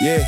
Yeah.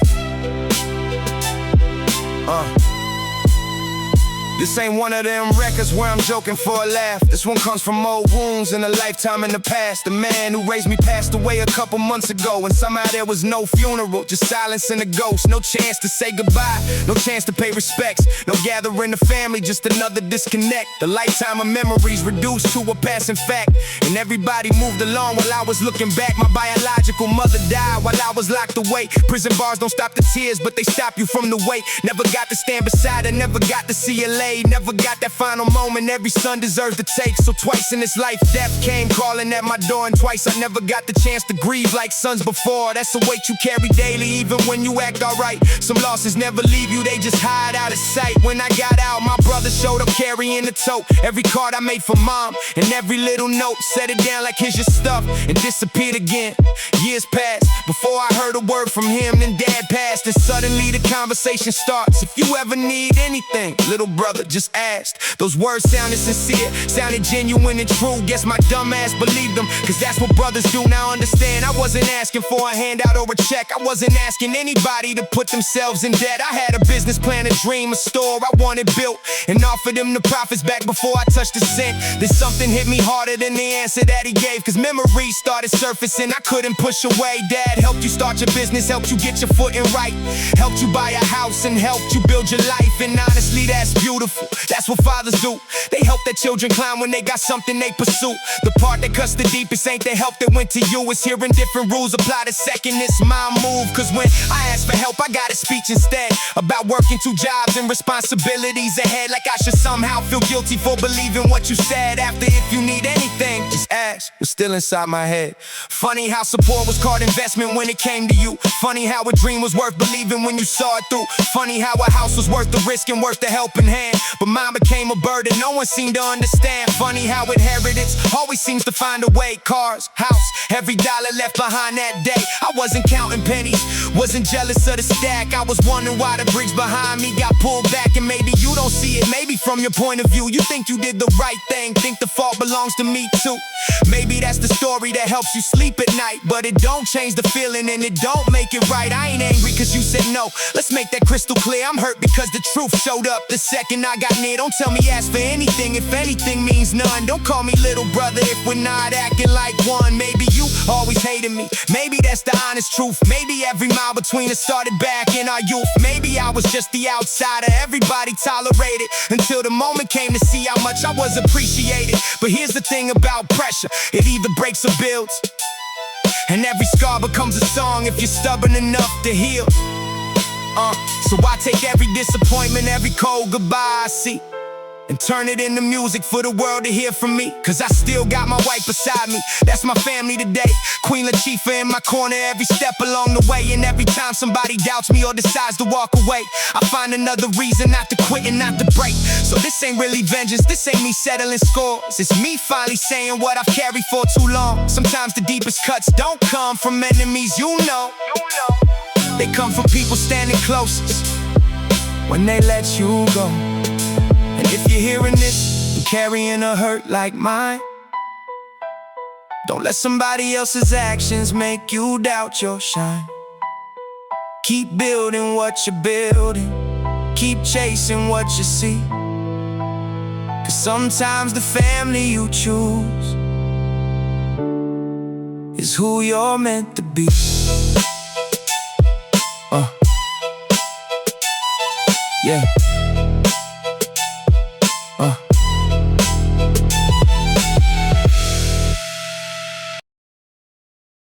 This ain't one of them records where I'm joking for a laugh. This one comes from old wounds and a lifetime in the past. The man who raised me passed away a couple months ago, and somehow there was no funeral, just silence and a ghost. No chance to say goodbye, no chance to pay respects, no gathering the family, just another disconnect. The lifetime of memories reduced to a passing fact, and everybody moved along while I was looking back. My biological mother died while I was locked away. Prison bars don't stop the tears, but they stop you from the weight. Never got to stand beside her, never got to see her lay. Never got that final moment every son deserves to take. So twice in this life, death came calling at my door, and twice I never got the chance to grieve like sons before. That's the weight you carry daily, even when you act alright. Some losses never leave you, they just hide out of sight. When I got out, my brother showed up carrying the tote. Every card I made for mom, and every little note, set it down like here's your stuff, and disappeared again. Years passed before I heard a word from him. Then dad passed, and suddenly the conversation starts. If you ever need anything, little brother, just asked. Those words sounded sincere, sounded genuine and true. Guess my dumb ass believed them, cause that's what brothers do. Now understand, I wasn't asking for a handout or a check. I wasn't asking anybody to put themselves in debt. I had a business plan, a dream, a store I wanted built, and offered them the profits back before I touched a cent. Then something hit me harder than the answer that he gave, cause memories started surfacing I couldn't push away. Dad helped you start your business, helped you get your footing right, helped you buy a house and helped you build your life. And honestly, that's beautiful. That's what fathers do. They help their children climb when they got something they pursue. The part that cuts the deepest ain't the help that went to you. It's hearing different rules apply the second it's my move. Cause when I asked for help, I got a speech instead about working 2 jobs and responsibilities ahead. Like I should somehow feel guilty for believing what you said. After, if you need anything, just ask, was still inside my head. Funny how support was called investment when it came to you. Funny how a dream was worth believing when you saw it through. Funny how a house was worth the risk and worth the helping hand, but mine became a burden no one seemed to understand. Funny how inheritance always seems to find a way. Cars, house, every dollar left behind that day. I wasn't counting pennies, wasn't jealous of the stack. I was wondering why the bricks behind me got pulled back. And maybe you don't see it, maybe from your point of view you think you did the right thing, think the fault belongs to me too. Maybe that's the story that helps you sleep at night, but it don't change the feeling and it don't make it right. I ain't angry cause you said no, let's make that crystal clear. I'm hurt because the truth showed up the second I got near. Don't tell me ask for anything if anything means none. Don't call me little brother if we're not acting like one. Maybe you always hated me, maybe that's the honest truth. Maybe every mile between us started back in our youth. Maybe I was just the outsider everybody tolerated, until the moment came to see how much I was appreciated. But here's the thing about pressure, it either breaks or builds, and every scar becomes a song if you're stubborn enough to heal. So I take every disappointment, every cold goodbye I see, and turn it into music for the world to hear from me. Cause I still got my wife beside me, that's my family today. Queen Latifah in my corner every step along the way. And every time somebody doubts me or decides to walk away, I find another reason not to quit and not to break. So this ain't really vengeance, this ain't me settling scores. It's me finally saying what I've carried for too long. Sometimes the deepest cuts don't come from enemies, you know. They come from people standing closest when they let you go. And if you're hearing this and carrying a hurt like mine, don't let somebody else's actions make you doubt your shine. Keep building what you're building, keep chasing what you see. Cause sometimes the family you choose is who you're meant to be.